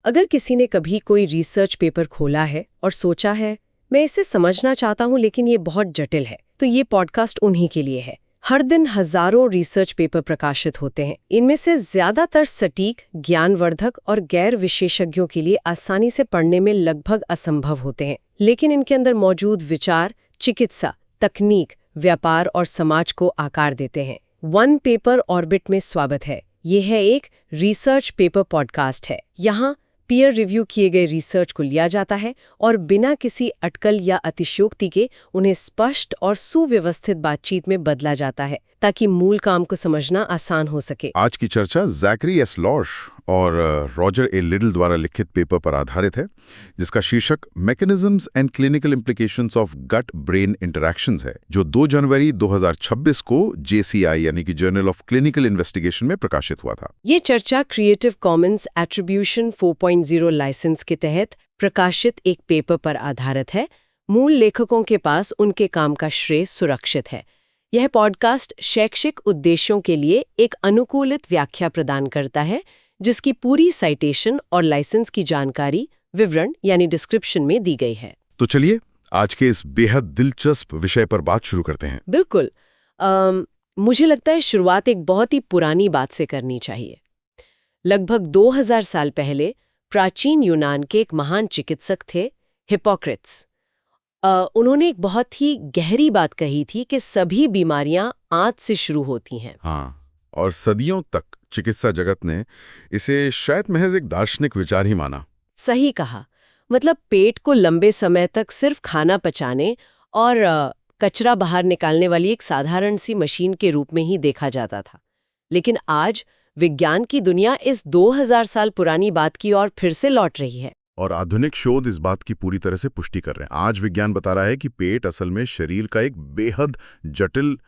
अगर किसी ने कभी कोई रिसर्च पेपर खोला है और सोचा है मैं इसे समझना चाहता हूं लेकिन ये बहुत जटिल है, तो ये पॉडकास्ट उन्हीं के लिए है। हर दिन हजारों रिसर्च पेपर प्रकाशित होते हैं। इनमें से ज्यादातर सटीक, ज्ञानवर्धक और गैर विशेषज्ञों के लिए आसानी से पढ़ने में लगभग असंभव होते हैं। लेकिन इनके अंदर मौजूद विचार चिकित्सा, तकनीक, व्यापार और समाज को आकार देते हैं। वन पेपर ऑर्बिट में स्वागत है। ये है एक रिसर्च पेपर पॉडकास्ट है। यहाँ पीयर रिव्यू किए गए रिसर्च को लिया जाता है और बिना किसी अटकल या अतिशयोक्ति के उन्हें स्पष्ट और सुव्यवस्थित बातचीत में बदला जाता है ताकि मूल काम को समझना आसान हो सके। आज की चर्चा ज़ैकरी एस लॉश और रॉजर ए लिटिल द्वारा लिखित पेपर पर आधारित है, जिसका शीर्षक mechanisms and clinical implications of gut brain interactions है, जो 2 जनवरी 2026 को JCI यानी कि जर्नल ऑफ क्लिनिकल इन्वेस्टिगेशन में प्रकाशित हुआ था। ये चर्चा क्रिएटिव कॉमन्स एट्रीब्यूशन 4.0 लाइसेंस के तहत प्रकाशित एक पेपर पर आधारित है। मूल लेखकों के पास उनके काम का श्रेय सुरक्षित है। यह पॉडकास्ट शैक्षिक उद्देश्यों के लिए एक अनुकूलित व्याख्या प्रदान करता है, जिसकी पूरी साइटेशन और लाइसेंस की जानकारी विवरण यानी डिस्क्रिप्शन में दी गई है। तो चलिए आज के इस बेहद दिलचस्प विषय पर बात शुरू करते हैं। बिल्कुल। मुझे लगता है शुरुआत एक बहुत ही पुरानी बात से करनी चाहिए। लगभग 2000 साल पहले प्राचीन यूनान के एक महान चिकित्सक थे, हिप्पोक्रेट्स। उन्होंने एक बहुत ही गहरी बात कही थी कि सभी बीमारियां आंत से शुरू होती हैं। हाँ, और सदियों तक चिकित्सा जगत ने इसे शायद महज एक दार्शनिक विचार ही माना। सही कहा। मतलब पेट को लंबे समय तक सिर्फ खाना पचाने और कचरा बाहर निकालने वाली एक साधारण सी मशीन के रूप में ही देखा जाता था। लेकिन आज विज्ञान की दुनिया इस 2000 साल पुरानी बात की ओर फिर से लौट रही है। और आधुनिक शोध इस बात की पूरी तरह से पुष्टि कर रहे हैं। आज विज्ञान बता रहा है कि पेट असल में शरीर का एक बेहद जटिल,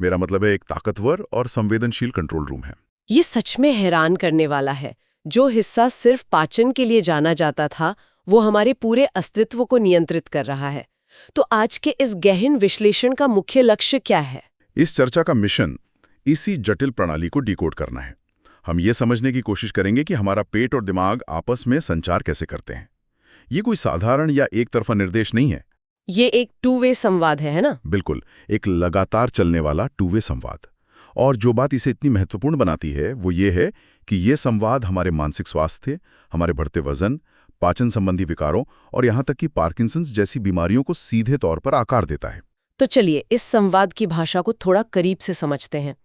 मेरा मतलब है एक ताकतवर और संवेदनशील कंट्रोल रूम है। ये सच में हैरान करने वाला है। जो हिस्सा सिर्फ पाचन के लिए जाना जाता था, वो हमारे पूरे अस्तित्व को नियंत्रित कर रहा है। तो आज के इस गहन विश्लेषण का मुख्य लक्ष्य क्या है? इस चर्चा का मिशन इसी जटिल प्रणाली को डिकोड करना है। हम ये समझने की कोशिश करेंगे कि हमारा पेट और दिमाग आपस में संचार कैसे करते हैं। ये कोई साधारण या एक तरफा निर्देश नहीं है। ये एक टू वे संवाद है ना? बिल्कुल, एक लगातार चलने वाला टू वे संवाद। और जो बात इसे इतनी महत्वपूर्ण बनाती है वो ये है कि ये संवाद हमारे मानसिक स्वास्थ्य, हमारे बढ़ते वजन, पाचन संबंधी विकारों और यहाँ तक कि पार्किंसंस जैसी बीमारियों को सीधे तौर पर आकार देता है। तो चलिए इस संवाद की भाषा को थोड़ा करीब से समझते हैं।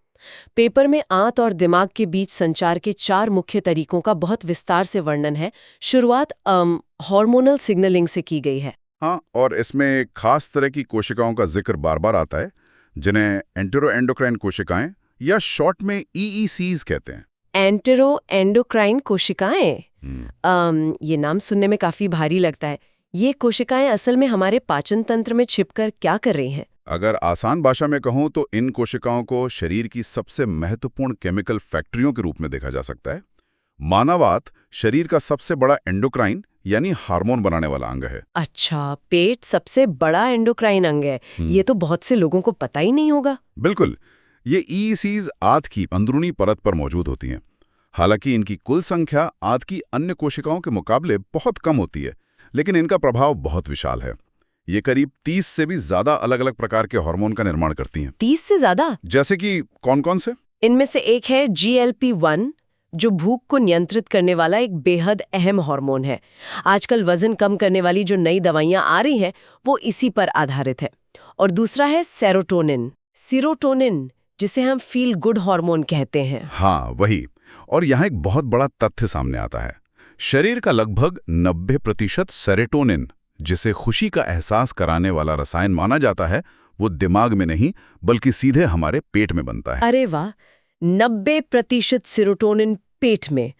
पेपर में आंत और दिमाग के बीच संचार के 4 मुख्य तरीकों का बहुत विस्तार से वर्णन है। शुरुआत हार्मोनल सिग्नलिंग से की गई है। हाँ, और इसमें एक खास तरह की कोशिकाओं का जिक्र बार बार आता है, जिन्हें एंटेरोएंडोक्राइन कोशिकाएं या शॉर्ट में EECs कहते हैं। एंटेरोएंडोक्राइन कोशिकाएं? ये नाम सुनने में काफी भारी लगता है। ये कोशिकाएं असल में हमारे पाचन तंत्र में छिपकर क्या कर रही हैं? अगर आसान भाषा में कहूं तो इन कोशिकाओं को शरीर की सबसे महत्वपूर्ण केमिकल फैक्ट्रियों के रूप में देखा जा सकता है। मानवात शरीर का सबसे बड़ा एंडोक्राइन यानी हार्मोन बनाने वाला अंग है। अच्छा, पेट सबसे बड़ा एंडोक्राइन अंग है। ये तो बहुत से लोगों को पता ही नहीं होगा। बिल्कुल, ये EECs आंत की अंदरूनी परत पर मौजूद होती हैं। हालांकि इनकी कुल संख्या आंत की अन्य कोशिकाओं के मुकाबले बहुत कम होती है, लेकिन इनका प्रभाव बहुत विशाल है। ये करीब 30 से भी ज्यादा अलग अलग प्रकार के हार्मोन का निर्माण करती हैं। 30 से ज्यादा? जैसे कि कौन-कौन से? इनमें से एक है GLP-1, जो भूख को नियंत्रित करने वाला एक बेहद अहम हार्मोन है। आजकल वजन कम करने वाली जो नई दवाइयां आ रही हैं, वो इसी पर आधारित है। और दूसरा है सेरोटोनिन, जिसे हम फील गुड हार्मोन कहते हैं। हाँ, वही। और यहाँ एक बहुत बड़ा तथ्य सामने आता है। शरीर का लगभग 90% सेरोटोनिन, जिसे खुशी का एहसास कराने वाला रसायन माना जाता है, वो दिमाग में नहीं बल्कि सीधे हमारे पेट में बनता है। अरे वाह, 90% सेरोटोनिन पेट में।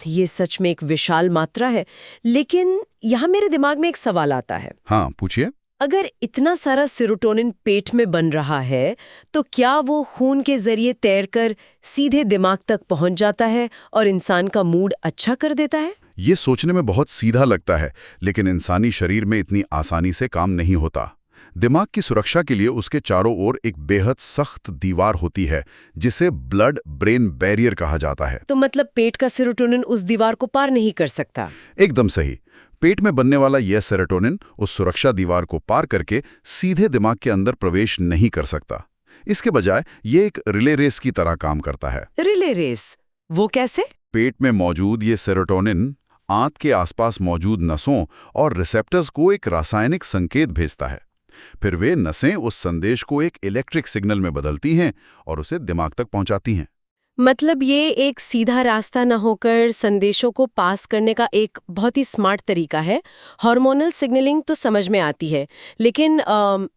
ये सच में एक विशाल मात्रा है। लेकिन यहाँ मेरे दिमाग में एक सवाल आता है। हाँ, पूछिए। अगर इतना सारा सेरोटोनिन पेट में बन रहा है, तो क्या वो खून के जरिए तैरकर सीधे दिमाग तक पहुंच जाता है और इंसान का मूड अच्छा कर देता है? ये सोचने में बहुत सीधा लगता है, लेकिन इंसानी शरीर में इतनी आसानी से काम नहीं होता। दिमाग की सुरक्षा के लिए उसके चारों ओर एक बेहद सख्त दीवार होती है जिसे ब्लड ब्रेन बैरियर कहा जाता है। तो मतलब पेट का सेरोटोनिन उस दीवार को पार नहीं कर सकता? एकदम सही। पेट में बनने वाला यह सेरोटोनिन उस सुरक्षा दीवार को पार करके सीधे दिमाग के अंदर प्रवेश नहीं कर सकता। इसके बजाय ये एक रिले रेस की तरह काम करता है। Relay race? वो कैसे? पेट में मौजूद ये सेरोटोनिन आंत के आसपास मौजूद नसों और रिसेप्टर्स को एक रासायनिक संकेत भेजता है। फिर वे नसें उस संदेश को एक इलेक्ट्रिक सिग्नल में बदलती हैं और उसे दिमाग तक पहुंचाती हैं। मतलब ये एक सीधा रास्ता न होकर संदेशों को पास करने का एक बहुत ही स्मार्ट तरीका है। हार्मोनल सिग्नलिंग तो समझ में आती है, लेकिन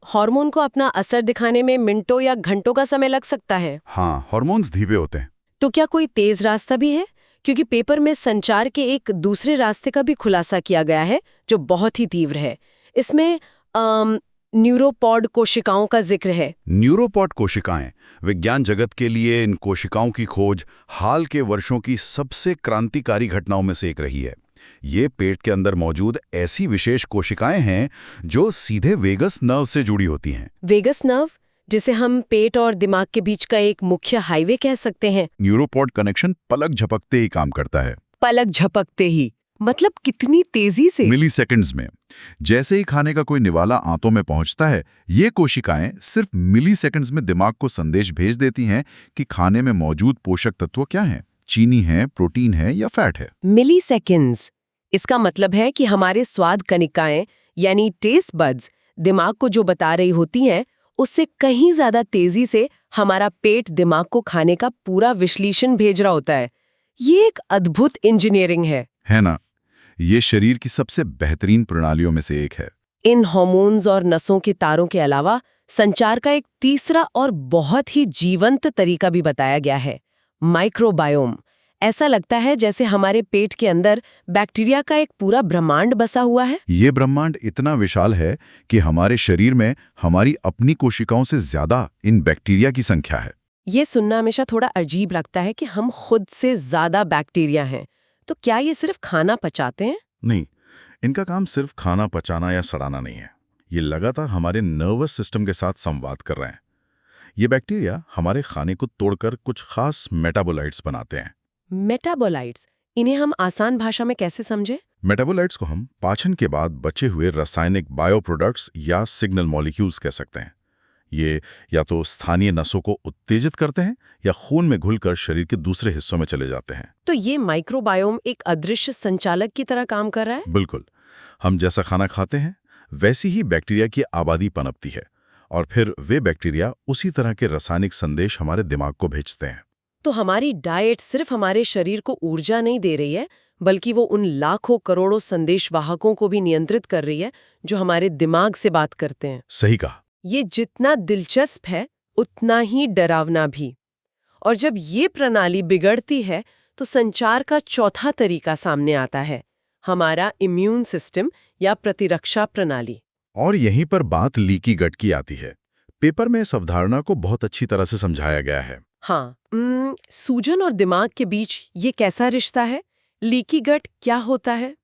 हार्मोन को अपना असर दिखाने में मिनटों या घंटों का समय लग सकता है। हाँ, हार्मोन्स धीमे होते हैं। तो क्या कोई तेज रास्ता भी है? क्योंकि पेपर में संचार के एक दूसरे रास्ते का भी खुलासा किया गया है जो बहुत ही तीव्र है। इसमें न्यूरोपॉड कोशिकाओं का जिक्र है। न्यूरोपॉड कोशिकाएं, विज्ञान जगत के लिए इन कोशिकाओं की खोज हाल के वर्षों की सबसे क्रांतिकारी घटनाओं में से एक रही है। ये पेट के अंदर मौजूद ऐसी विशेष कोशिकाएं हैं जो सीधे वेगस नर्व से जुड़ी होती हैं। वेगस नर्व, जिसे हम पेट और दिमाग के बीच का एक मुख्य हाईवे कह सकते हैं। न्यूरोपॉड कनेक्शन पलक झपकते ही काम करता है। पलक झपकते ही मतलब कितनी तेजी से? मिली सेकेंड्स में। जैसे ही खाने का कोई निवाला आंतों में पहुंचता है, ये कोशिकाएं सिर्फ मिली सेकेंड्स में दिमाग को संदेश भेज देती हैं कि खाने में मौजूद पोषक तत्व क्या हैं, चीनी है, प्रोटीन है या फैट है। मिली सेकेंड्स, इसका मतलब है कि हमारे स्वाद कनिकाएं यानी टेस्ट बड्स दिमाग को जो बता रही होती हैं, उससे कहीं ज्यादा तेजी से हमारा पेट दिमाग को खाने का पूरा विश्लेषण भेज रहा होता है। ये एक अद्भुत इंजीनियरिंग है ना? ये शरीर की सबसे बेहतरीन प्रणालियों में से एक है। इन हार्मोन्स और नसों के तारों के अलावा संचार का एक तीसरा और बहुत ही जीवंत तरीका भी बताया गया है, माइक्रोबायोम। ऐसा लगता है जैसे हमारे पेट के अंदर बैक्टीरिया का एक पूरा ब्रह्मांड बसा हुआ है। ये ब्रह्मांड इतना विशाल है कि हमारे शरीर में हमारी अपनी कोशिकाओं से ज्यादा इन बैक्टीरिया की संख्या है। ये सुनना हमेशा थोड़ा अजीब लगता है कि हम खुद से ज्यादा बैक्टीरिया हैं। तो क्या ये सिर्फ खाना पचाते हैं? नहीं, इनका काम सिर्फ खाना पचाना या सड़ाना नहीं है। ये लगातार हमारे नर्वस सिस्टम के साथ संवाद कर रहे हैं। ये बैक्टीरिया हमारे खाने को तोड़कर कुछ खास मेटाबोलाइट्स बनाते हैं। मेटाबोलाइट्स, इन्हें हम आसान भाषा में कैसे समझे? मेटाबोलाइट्स को हम पाचन के बाद बचे हुए रासायनिक बायो प्रोडक्ट्स या सिग्नल मॉलिक्यूल्स कह सकते हैं। ये या तो स्थानीय नसों को उत्तेजित करते हैं या खून में घुलकर शरीर के दूसरे हिस्सों में चले जाते हैं। तो ये माइक्रोबायोम एक अदृश्य संचालक की तरह काम कर रहा है? बिल्कुल। हम जैसा खाना खाते हैं वैसी ही बैक्टीरिया की आबादी पनपती है और फिर वे बैक्टीरिया उसी तरह के रासायनिक संदेश हमारे दिमाग को भेजते हैं। तो हमारी डाइट सिर्फ हमारे शरीर को ऊर्जा नहीं दे रही है, बल्कि वो उन लाखों करोड़ों संदेशवाहकों को भी नियंत्रित कर रही है जो हमारे दिमाग से बात करते हैं। सही कहा। ये जितना दिलचस्प है उतना ही डरावना भी। और जब ये प्रणाली बिगड़ती है तो संचार का चौथा तरीका सामने आता है, हमारा इम्यून सिस्टम या प्रतिरक्षा प्रणाली। और यहीं पर बात लीकी गट की आती है। पेपर में इस अवधारणा को बहुत अच्छी तरह से समझाया गया है। हाँ, सूजन और दिमाग के बीच ये कैसा रिश्ता है? लीकी गट क्या होता है?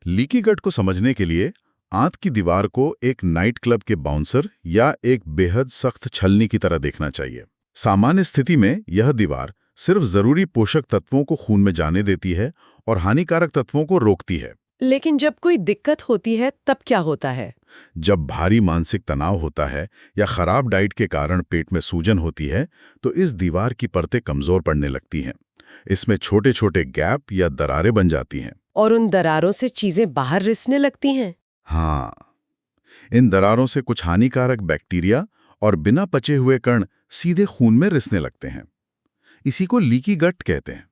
लीकी गट को समझने के लिए आंत की दीवार को एक नाइट क्लब के बाउंसर या एक बेहद सख्त छलनी की तरह देखना चाहिए। सामान्य स्थिति में यह दीवार सिर्फ जरूरी पोषक तत्वों को खून में जाने देती है और हानिकारक तत्वों को रोकती है। लेकिन जब कोई दिक्कत होती है तब क्या होता है? जब भारी मानसिक तनाव होता है या खराब डाइट के कारण पेट में सूजन होती है तो इस दीवार की परतें कमजोर पड़ने लगती हैं। इसमें छोटे छोटे गैप या दरारें बन जाती हैं और उन दरारों से चीजें बाहर रिसने लगती हैं। हाँ, इन दरारों से कुछ हानिकारक बैक्टीरिया और बिना पचे हुए कण सीधे खून में रिसने लगते हैं। इसी को लीकी गट कहते हैं।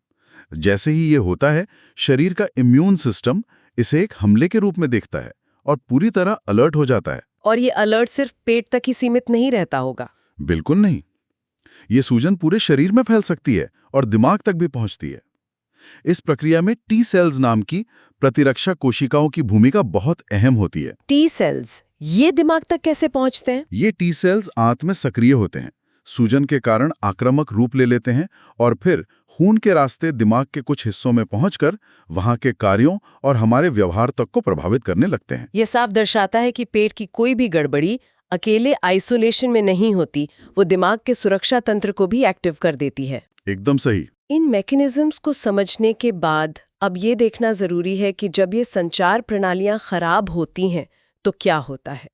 जैसे ही ये होता है, शरीर का इम्यून सिस्टम इसे एक हमले के रूप में देखता है और पूरी तरह अलर्ट हो जाता है। और ये अलर्ट सिर्फ पेट तक ही सीमित नहीं रहता होगा? बिल्कुल नहीं। ये सूजन पूरे शरीर में फैल सकती है और दिमाग तक भी पहुंचती है। इस प्रक्रिया में टी सेल्स नाम की प्रतिरक्षा कोशिकाओं की भूमिका बहुत अहम होती है। टी सेल्स, ये दिमाग तक कैसे पहुंचते हैं? ये टी सेल्स आंत में सक्रिय होते हैं, सूजन के कारण आक्रामक रूप ले लेते हैं और फिर खून के रास्ते दिमाग के कुछ हिस्सों में पहुंचकर वहां के कार्यों और हमारे व्यवहार तक को प्रभावित करने लगते हैं। ये साफ दर्शाता है कि पेट की कोई भी गड़बड़ी अकेले आइसोलेशन में नहीं होती, वो दिमाग के सुरक्षा तंत्र को भी एक्टिव कर देती है। एकदम सही। इन मैकेनिज्म्स को समझने के बाद अब ये देखना जरूरी है कि जब ये संचार प्रणालियां खराब होती हैं तो क्या होता है।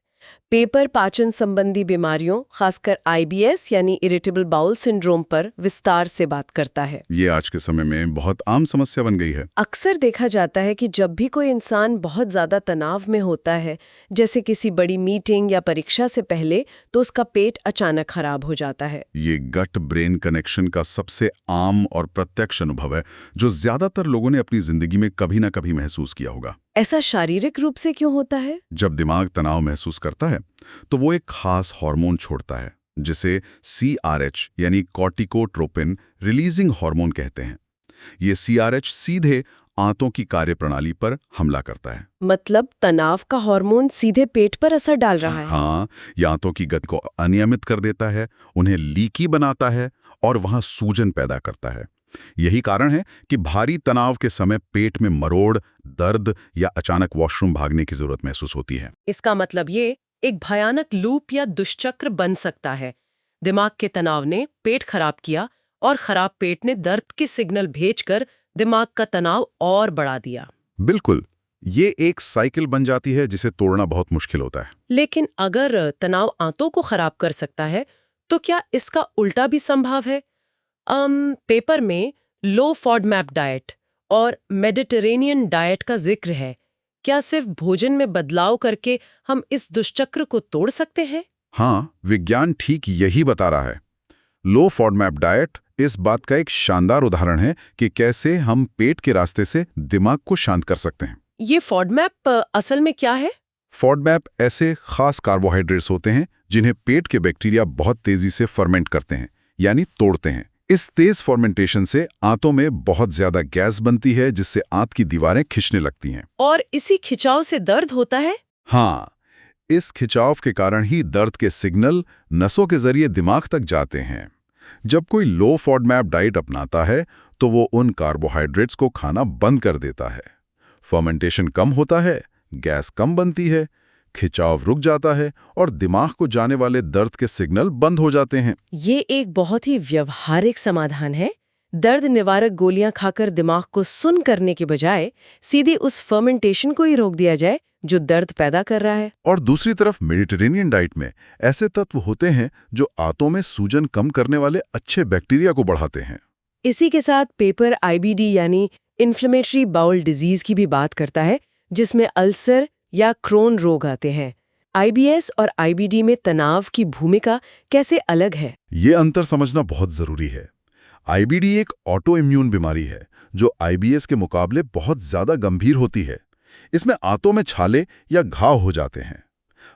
पेपर पाचन संबंधी बीमारियों, खासकर आईबीएस यानी इरिटेबल बाउल सिंड्रोम पर विस्तार से बात करता है। ये आज के समय में बहुत आम समस्या बन गई है। अक्सर देखा जाता है कि जब भी कोई इंसान बहुत ज्यादा तनाव में होता है, जैसे किसी बड़ी मीटिंग या परीक्षा से पहले, तो उसका पेट अचानक खराब हो जाता है। ये गट ब्रेन कनेक्शन का सबसे आम और प्रत्यक्ष अनुभव है, जो ज्यादातर लोगों ने अपनी जिंदगी में कभी ना कभी महसूस किया होगा। ऐसा शारीरिक रूप से क्यों होता है? जब दिमाग तनाव महसूस करता है तो वो एक खास हार्मोन छोड़ता है, जिसे CRH यानी कॉर्टिकोट्रोपिन रिलीजिंग हार्मोन कहते हैं। ये CRH सीधे आंतों की कार्यप्रणाली पर हमला करता है। मतलब तनाव का हार्मोन सीधे पेट पर असर डाल रहा है? हाँ, ये आंतों की गति को अनियमित कर देता है, उन्हें लीकी बनाता है और वहां सूजन पैदा करता है। यही कारण है कि भारी तनाव के समय पेट में मरोड़, दर्द या अचानक वॉशरूम भागने की जरूरत महसूस होती है। इसका मतलब ये एक भयानक लूप या दुष्चक्र बन सकता है। दिमाग के तनाव ने पेट खराब किया और खराब पेट ने दर्द के सिग्नल भेजकर दिमाग का तनाव और बढ़ा दिया। बिल्कुल, ये एक साइकिल बन जाती है जिसे तोड़ना बहुत मुश्किल होता है। लेकिन अगर तनाव आंतों को खराब कर सकता है, तो क्या इसका उल्टा भी संभव है? पेपर में लो फॉडमैप डाइट और मेडिटेरेनियन डाइट का जिक्र है। क्या सिर्फ भोजन में बदलाव करके हम इस दुष्चक्र को तोड़ सकते हैं? हाँ, विज्ञान ठीक यही बता रहा है। लो फॉडमैप डाइट इस बात का एक शानदार उदाहरण है कि कैसे हम पेट के रास्ते से दिमाग को शांत कर सकते हैं। ये फॉडमैप असल में क्या है? फॉडमैप ऐसे खास कार्बोहाइड्रेट्स होते हैं जिन्हें पेट के बैक्टीरिया बहुत तेजी से फर्मेंट करते हैं, यानी तोड़ते हैं। इस तेज फर्मेंटेशन से आंतों में बहुत ज्यादा गैस बनती है, जिससे आंत की दीवारें खिंचने लगती हैं। और इसी खिंचाव से दर्द होता है? हाँ, इस खिंचाव के कारण ही दर्द के सिग्नल नसों के जरिए दिमाग तक जाते हैं। जब कोई लो फॉडमैप डाइट अपनाता है तो वो उन कार्बोहाइड्रेट्स को खाना बंद कर देता है। फर्मेंटेशन कम होता है, गैस कम बनती है, खिंचाव रुक जाता है और दिमाग को जाने वाले दर्द के सिग्नल बंद हो जाते हैं। ये एक बहुत ही व्यवहारिक समाधान है। दर्द निवारक गोलियां खाकर दिमाग को सुन्न करने के बजाय सीधे उस फर्मेंटेशन को ही रोक दिया जाए जो दर्द पैदा कर रहा है। और दूसरी तरफ मेडिटेरेनियन डाइट में ऐसे तत्व होते हैं जो आंतों में सूजन कम करने वाले अच्छे बैक्टीरिया को बढ़ाते हैं। इसी के साथ पेपर IBD यानी इन्फ्लेमेटरी बाउल डिजीज की भी बात करता है, जिसमें अल्सर या क्रोन रोग आते हैं। IBS और IBD में तनाव की भूमिका कैसे अलग है? ये अंतर समझना बहुत जरूरी है। IBD एक ऑटो इम्यून बीमारी है जो IBS के मुकाबले बहुत ज्यादा गंभीर होती है। इसमें आंतों में छाले या घाव हो जाते हैं।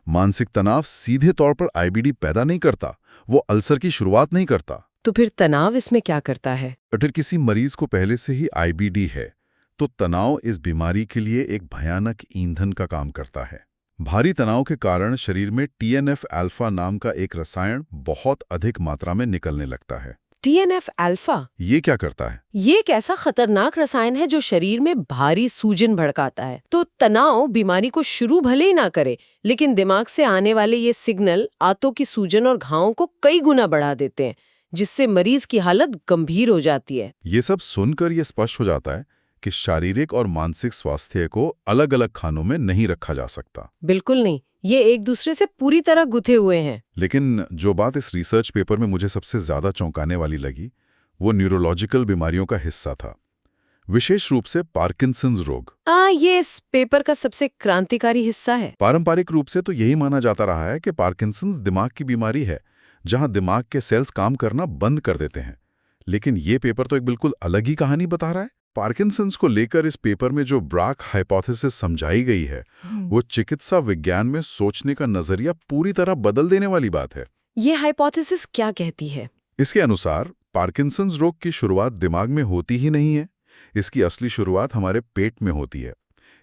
मानसिक तनाव सीधे तौर पर IBD पैदा नहीं करता, वो अल्सर की शुरुआत नहीं करता। तो फिर तनाव इसमें क्या करता है? अगर किसी मरीज को पहले से ही IBD है तो तनाव इस बीमारी के लिए एक भयानक ईंधन का काम करता है। भारी तनाव के कारण शरीर में TNF अल्फा नाम का एक रसायन बहुत अधिक मात्रा में निकलने लगता है। TNF alpha? ये क्या करता है? ये एक ऐसा खतरनाक रसायन है जो शरीर में भारी सूजन भड़काता है। तो तनाव बीमारी को शुरू भले ही ना करे, लेकिन दिमाग से आने वाले ये सिग्नल आंतों की सूजन और घावों को कई गुना बढ़ा देते हैं, जिससे मरीज की हालत गंभीर हो जाती है। ये सब सुनकर ये स्पष्ट हो जाता है कि शारीरिक और मानसिक स्वास्थ्य को अलग अलग खानों में नहीं रखा जा सकता। बिल्कुल नहीं, ये एक दूसरे से पूरी तरह गुथे हुए हैं। लेकिन जो बात इस रिसर्च पेपर में मुझे सबसे ज्यादा चौंकाने वाली लगी, वो न्यूरोलॉजिकल बीमारियों का हिस्सा था, विशेष रूप से पार्किंसंस रोग। ये इस पेपर का सबसे क्रांतिकारी हिस्सा है। पारंपरिक रूप से तो यही माना जाता रहा है कि पार्किंसंस दिमाग की बीमारी है, जहां दिमाग के सेल्स काम करना बंद कर देते हैं। लेकिन ये पेपर तो एक बिल्कुल अलग ही कहानी बता रहा है। पार्किंसंस को लेकर इस पेपर में जो ब्राक हाइपोथेसिस समझाई गई है, वो चिकित्सा विज्ञान में सोचने का नजरिया पूरी तरह बदल देने वाली बात है। ये हाइपोथेसिस क्या कहती है? इसके अनुसार पार्किंसंस रोग की शुरुआत दिमाग में होती ही नहीं है, इसकी असली शुरुआत हमारे पेट में होती है।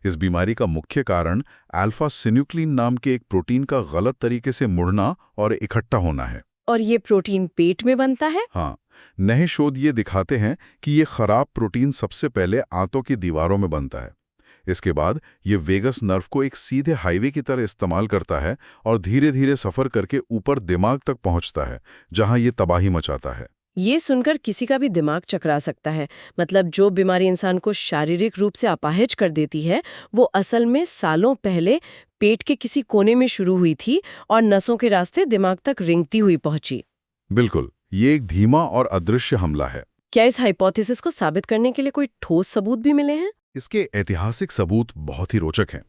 इस बीमारी का मुख्य कारण अल्फा सिन्यूक्लिन नाम के एक प्रोटीन का गलत तरीके से मुड़ना और इकट्ठा होना है। और ये प्रोटीन पेट में बनता है? हाँ, नए शोध ये दिखाते हैं कि ये खराब प्रोटीन सबसे पहले आंतों की दीवारों में बनता है। इसके बाद ये वेगस नर्व को एक सीधे हाईवे की तरह इस्तेमाल करता है और धीरे धीरे सफ़र करके ऊपर दिमाग तक पहुंचता है, जहां ये तबाही मचाता है। ये सुनकर किसी का भी दिमाग चकरा सकता है। मतलब जो बीमारी इंसान को शारीरिक रूप से अपाहिज कर देती है, वो असल में सालों पहले पेट के किसी कोने में शुरू हुई थी और नसों के रास्ते दिमाग तक रेंगती हुई पहुंची। बिल्कुल, ये एक धीमा और अदृश्य हमला है। क्या इस हाइपोथेसिस को साबित करने के लिए कोई ठोस सबूत भी मिले हैं? इसके ऐतिहासिक सबूत बहुत ही रोचक हैं।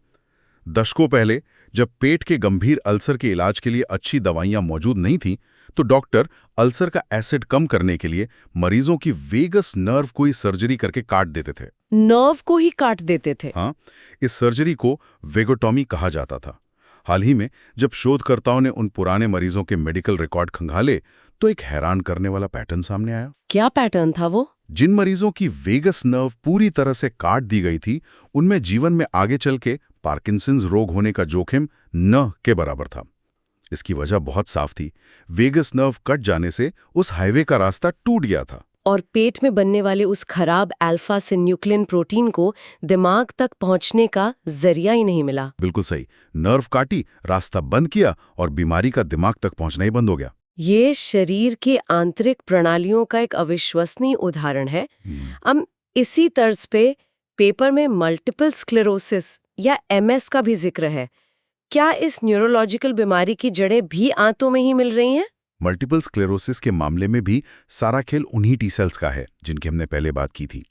दशकों पहले जब पेट के गंभीर अल्सर के इलाज के लिए अच्छी दवाइयां मौजूद नहीं थीं, तो डॉक्टर अल्सर का एसिड कम करने के लिए मरीजों की वेगस नर्व को ही सर्जरी करके काट देते थे। नर्व को ही काट देते थे? हाँ, इस सर्जरी को वेगोटॉमी कहा जाता था। हाल ही में जब शोधकर्ताओं ने उन पुराने मरीजों के मेडिकल रिकॉर्ड खंगाले, तो एक हैरान करने वाला पैटर्न सामने आया। क्या पैटर्न था वो? जिन मरीजों की वेगस नर्व पूरी तरह से काट दी गई थी, उनमें जीवन में आगे चल के पार्किंसंस रोग होने का जोखिम न के बराबर था। इसकी वजह बहुत साफ थी। वेगस नर्व कट जाने से उस हाईवे का रास्ता टूट गया था और पेट में बनने वाले उस खराब अल्फा सिन्यूक्लिन प्रोटीन को दिमाग तक पहुंचने का जरिया ही नहीं मिला। बिल्कुल सही। नर्व काटी, रास्ता बंद किया और बीमारी का दिमाग तक पहुंचना ही बंद हो गया। ये शरीर के आंतरिक प्रणालियों का एक अविश्वसनीय उदाहरण है। हम इसी तर्ज पे पेपर में मल्टीपल स्क्लेरोसिस या एमएस का भी जिक्र है। क्या इस न्यूरोलॉजिकल बीमारी की जड़ें भी आंतों में ही मिल रही हैं? मल्टीपल स्क्लेरोसिस के मामले में भी सारा खेल उन्हीं टी सेल्स का है जिनकी हमने पहले बात की थी।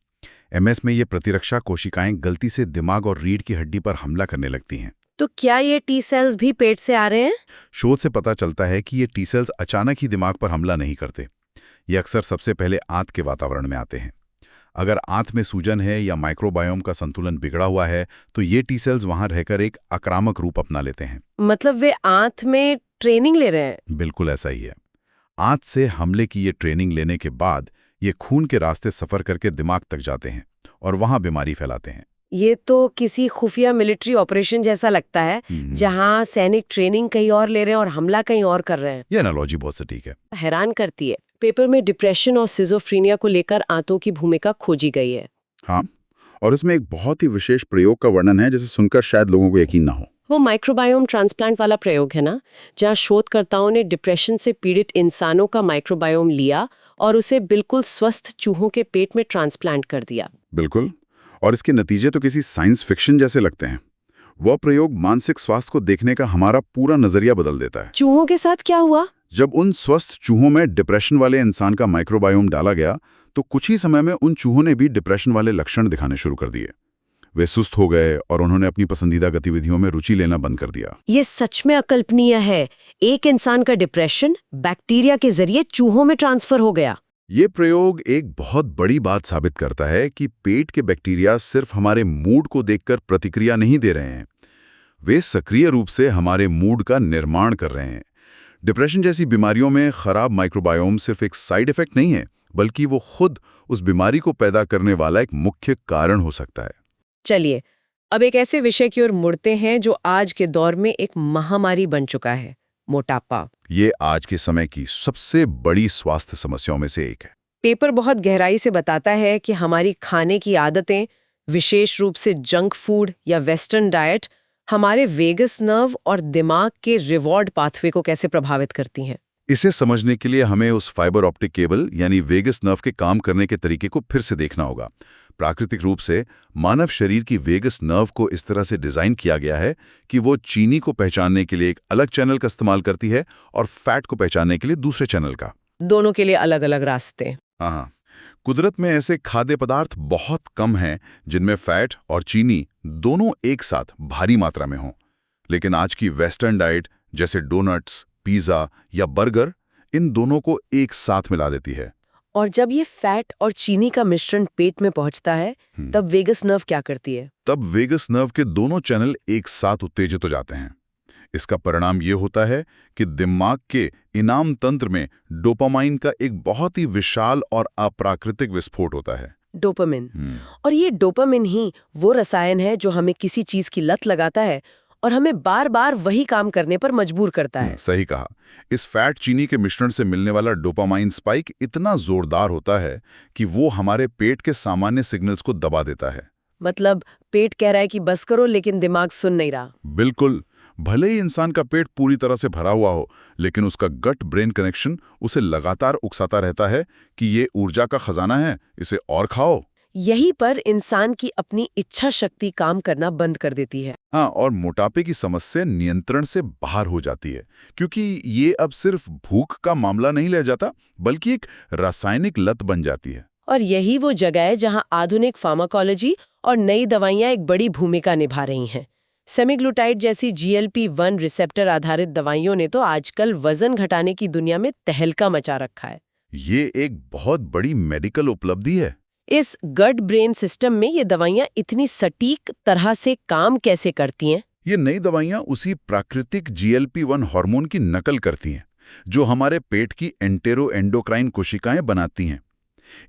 एमएस में ये प्रतिरक्षा कोशिकाएं गलती से दिमाग और रीढ़ की हड्डी पर हमला करने लगती हैं। तो क्या ये टी सेल्स भी पेट से आ रहे हैं? शोध से पता चलता है कि ये टी सेल्स अचानक ही दिमाग पर हमला नहीं करते। ये अक्सर सबसे पहले आंत के वातावरण में आते हैं। अगर आंत में सूजन है या माइक्रोबायोम का संतुलन बिगड़ा हुआ है, तो ये टी सेल्स वहां रहकर एक आक्रामक रूप अपना लेते हैं। मतलब वे आंत में ट्रेनिंग ले रहे हैं? बिल्कुल ऐसा ही है। आंत से हमले की ये ट्रेनिंग लेने के बाद ये खून के रास्ते सफर करके दिमाग तक जाते हैं और वहां बीमारी फैलाते हैं। ये तो किसी खुफिया मिलिट्री ऑपरेशन जैसा लगता है, जहां सैनिक ट्रेनिंग कहीं और ले रहे हैं और हमला कहीं और कर रहे हैं। ये एनालॉजी बहुत सटीक है। हैरान करती है। पेपर में डिप्रेशन और सिजोफ्रेनिया को लेकर आंतों की भूमिका खोजी गई है। हाँ, और इसमें एक बहुत ही विशेष प्रयोग का वर्णन है जिसे सुनकर शायद लोगों को यकीन ना हो। वो माइक्रोबायोम ट्रांसप्लांट वाला प्रयोग है ना, जहाँ शोधकर्ताओं ने डिप्रेशन से पीड़ित इंसानों का माइक्रोबायोम लिया और उसे बिल्कुल स्वस्थ चूहों के पेट में ट्रांसप्लांट कर दिया। बिल्कुल, और इसके नतीजे तो किसी साइंस फिक्शन जैसे लगते हैं। वह प्रयोग मानसिक स्वास्थ्य को देखने का हमारा पूरा नजरिया बदल देता है। चूहों के साथ क्या हुआ? जब उन स्वस्थ चूहों में डिप्रेशन वाले इंसान का माइक्रोबायोम डाला गया, तो कुछ ही समय में उन चूहों ने भी डिप्रेशन वाले लक्षण दिखाने शुरू कर दिए। वे सुस्त हो गए और उन्होंने अपनी पसंदीदा गतिविधियों में रुचि लेना बंद कर दिया। ये सच में अकल्पनीय है। एक इंसान का डिप्रेशन बैक्टीरिया के जरिए चूहों में ट्रांसफर हो गया। ये प्रयोग एक बहुत बड़ी बात साबित करता है कि पेट के बैक्टीरिया सिर्फ हमारे मूड को देखकर प्रतिक्रिया नहीं दे रहे हैं, वे सक्रिय रूप से हमारे मूड का निर्माण कर रहे हैं। डिप्रेशन जैसी बीमारियों में खराब माइक्रोबायोम सिर्फ एक साइड इफेक्ट नहीं है, बल्कि वो खुद उस बीमारी को पैदा करने वाला एक मुख्य कारण हो सकता है। चलिए, अब एक ऐसे विषय की ओर मुड़ते हैं जो आज के दौर में एक महामारी बन चुका है, मोटापा। ये आज के समय की सबसे बड़ी स्वास्थ्य समस्याओं में से एक है। पेपर बहुत गहराई से बताता है कि हमारी खाने की आदतें, विशेष रूप से जंक फूड या वेस्टर्न डाइट, हमारे वेगस नर्व और दिमाग के रिवॉर्ड पाथवे को कैसे प्रभावित करती हैं। इसे समझने के लिए हमें उस फाइबर ऑप्टिक केबल यानी वेगस नर्व के काम करने के तरीके को फिर से देखना होगा। प्राकृतिक रूप से मानव शरीर की वेगस नर्व को इस तरह से डिजाइन किया गया है कि वो चीनी को पहचानने के लिए एक अलग चैनल का इस्तेमाल करती है और फैट को पहचानने के लिए दूसरे चैनल का। दोनों के लिए अलग अलग रास्ते। हाँ, कुदरत में ऐसे खाद्य पदार्थ बहुत कम हैं जिनमें फैट और चीनी दोनों एक साथ भारी मात्रा में हों। लेकिन आज की वेस्टर्न डाइट जैसे डोनट्स, पिज्जा या बर्गर इन दोनों को एक साथ मिला देती है। और जब ये फैट और चीनी का मिश्रण पेट में पहुंचता है, तब वेगस नर्व क्या करती है? तब वेगस नर्व के दोनों चैनल एक साथ उत्तेजित हो जाते हैं। इसका परिणाम ये होता है कि दिमाग के इनाम तंत्र में डोपामाइन का एक बहुत ही विशाल और अप्राकृतिक विस्फोट होता है। डोपामिन। और ये डोपामिन ही वो रसायन है जो हमें किसी चीज की लत लगाता है और हमें बार बार वही काम करने पर मजबूर करता है। सही कहा। इस फैट चीनी के मिश्रण से मिलने वाला डोपामाइन स्पाइक इतना जोरदार होता है कि वो हमारे पेट के सामान्य सिग्नल्स को दबा देता है। मतलब पेट कह रहा है कि बस करो, लेकिन दिमाग सुन नहीं रहा। बिल्कुल। भले ही इंसान का पेट पूरी तरह से भरा हुआ हो, लेकिन उसका गट ब्रेन कनेक्शन उसे लगातार उकसाता रहता है कि ये ऊर्जा का खजाना है, इसे और खाओ। यहीं पर इंसान की अपनी इच्छा शक्ति काम करना बंद कर देती है। हाँ, और मोटापे की समस्या नियंत्रण से बाहर हो जाती है, क्योंकि ये अब सिर्फ भूख का मामला नहीं रह जाता, बल्कि एक रासायनिक लत बन जाती है। और यही वो जगह है जहां आधुनिक फार्माकोलॉजी और नई दवाइयां एक बड़ी भूमिका निभा रही हैं। सेमीग्लूटाइड जैसी GLP-1 रिसेप्टर आधारित दवाइयों ने तो आजकल वजन घटाने की दुनिया में तहलका मचा रखा है। ये एक बहुत बड़ी मेडिकल उपलब्धि है। इस गट ब्रेन सिस्टम में ये दवाइयां इतनी सटीक तरह से काम कैसे करती हैं? ये नई दवाइयां उसी प्राकृतिक GLP-1 हार्मोन की नकल करती हैं, जो हमारे पेट की एंटेरोएंडोक्राइन कोशिकाएं बनाती हैं।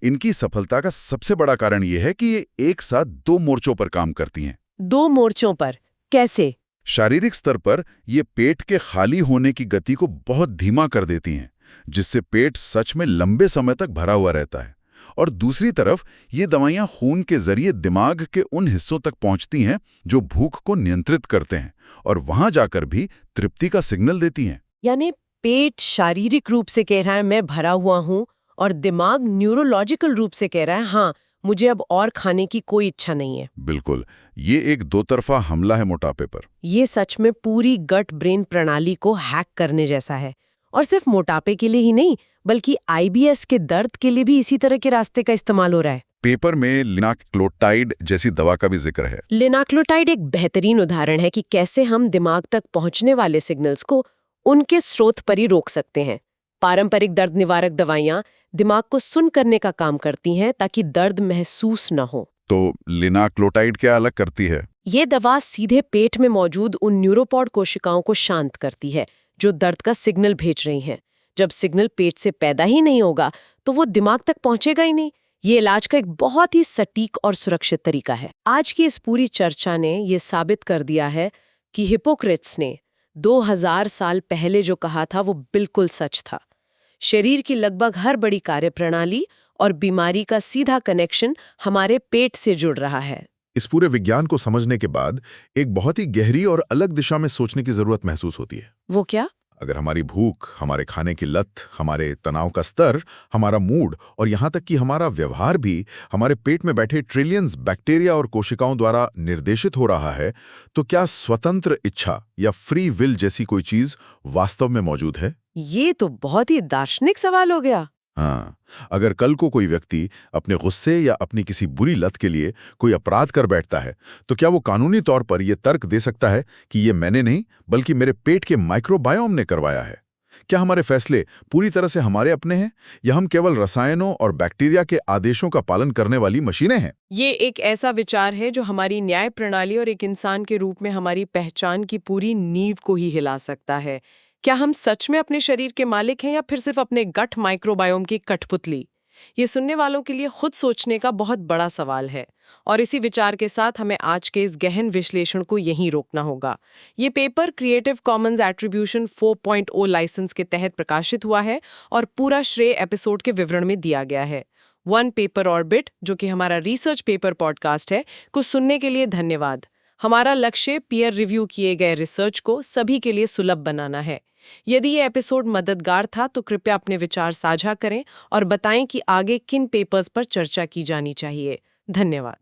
इनकी सफलता का सबसे बड़ा कारण ये है कि ये एक साथ 2 मोर्चों पर काम करती हैं। 2 मोर्चों पर कैसे? शारीरिक स्तर पर ये पेट के खाली होने की गति को बहुत धीमा कर देती हैं, जिससे पेट सच में लंबे समय तक भरा हुआ रहता है। और दूसरी तरफ ये दवाइयां खून के जरिए दिमाग के उन हिस्सों तक पहुंचती हैं जो भूख को नियंत्रित करते हैं, और वहां जाकर भी तृप्ति का सिग्नल देती हैं। यानी पेट शारीरिक रूप से कह रहा है मैं भरा हुआ हूं, और दिमाग न्यूरोलॉजिकल रूप से कह रहा है हाँ, मुझे अब और खाने की कोई इच्छा नहीं है। बिल्कुल, ये एक दो तरफा हमला है मोटापे पर। ये सच में पूरी गट ब्रेन प्रणाली को हैक करने जैसा है। और सिर्फ मोटापे के लिए ही नहीं, बल्कि IBS के दर्द के लिए भी इसी तरह के रास्ते का इस्तेमाल हो रहा है। पेपर में लिनाक्लोटाइड जैसी दवा का भी जिक्र है। लिनाक्लोटाइड एक बेहतरीन उदाहरण है कि कैसे हम दिमाग तक पहुंचने वाले सिग्नल्स को उनके स्रोत पर ही रोक सकते हैं। पारंपरिक दर्द निवारक दवाइयां दिमाग को सुन करने का काम करती हैं ताकि दर्द महसूस न हो। तो लिनाक्लोटाइड क्या अलग करती है? ये दवा सीधे पेट में मौजूद उन न्यूरोपॉड कोशिकाओं को शांत करती है जो दर्द का सिग्नल भेज रही हैं। जब सिग्नल पेट से पैदा ही नहीं होगा तो वो दिमाग तक पहुंचेगा ही नहीं। ये इलाज का एक बहुत ही सटीक और सुरक्षित तरीका है। आज की इस पूरी चर्चा ने ये साबित कर दिया है कि हिपोक्रेट्स ने 2000 साल पहले जो कहा था वो बिल्कुल सच था। शरीर की लगभग हर बड़ी कार्यप्रणाली और बीमारी का सीधा कनेक्शन हमारे पेट से जुड़ रहा है। इस पूरे विज्ञान को समझने के बाद एक बहुत ही गहरी और अलग दिशा में सोचने की जरूरत महसूस होती है। वो क्या? अगर हमारी भूख, हमारे खाने की लत, हमारे तनाव का स्तर, हमारा मूड और यहाँ तक कि हमारा व्यवहार भी हमारे पेट में बैठे ट्रिलियंस बैक्टीरिया और कोशिकाओं द्वारा निर्देशित हो रहा है, तो क्या स्वतंत्र इच्छा या फ्री विल जैसी कोई चीज वास्तव में मौजूद है? ये तो बहुत ही दार्शनिक सवाल हो गया। हाँ, अगर कल को कोई व्यक्ति अपने गुस्से या अपनी किसी बुरी लत के लिए कोई अपराध कर बैठता है, तो क्या वो कानूनी तौर पर यह तर्क दे सकता है कि ये मैंने नहीं, बल्कि मेरे पेट के माइक्रोबायोम ने करवाया है? क्या हमारे फैसले पूरी तरह से हमारे अपने हैं, या हम केवल रसायनों और बैक्टीरिया के आदेशों का पालन करने वाली मशीनें हैं? ये एक ऐसा विचार है जो हमारी न्याय प्रणाली और एक इंसान के रूप में हमारी पहचान की पूरी नींव को ही हिला सकता है। क्या हम सच में अपने शरीर के मालिक हैं या फिर सिर्फ अपने गट माइक्रोबायोम की कठपुतली? ये सुनने वालों के लिए खुद सोचने का बहुत बड़ा सवाल है। और इसी विचार के साथ हमें आज के इस गहन विश्लेषण को यहीं रोकना होगा। ये paper creative commons attribution 4.0 license के तहत प्रकाशित हुआ है और पूरा श्रेय एपिसोड के विवरण में दिया गया है। वन पेपर ऑर्बिट, जो कि हमारा रिसर्च पेपर पॉडकास्ट है, को सुनने के लिए धन्यवाद। हमारा लक्ष्य पीयर रिव्यू किए गए रिसर्च को सभी के लिए सुलभ बनाना है। यदि ये एपिसोड मददगार था तो कृपया अपने विचार साझा करें और बताएं कि आगे किन पेपर्स पर चर्चा की जानी चाहिए। धन्यवाद।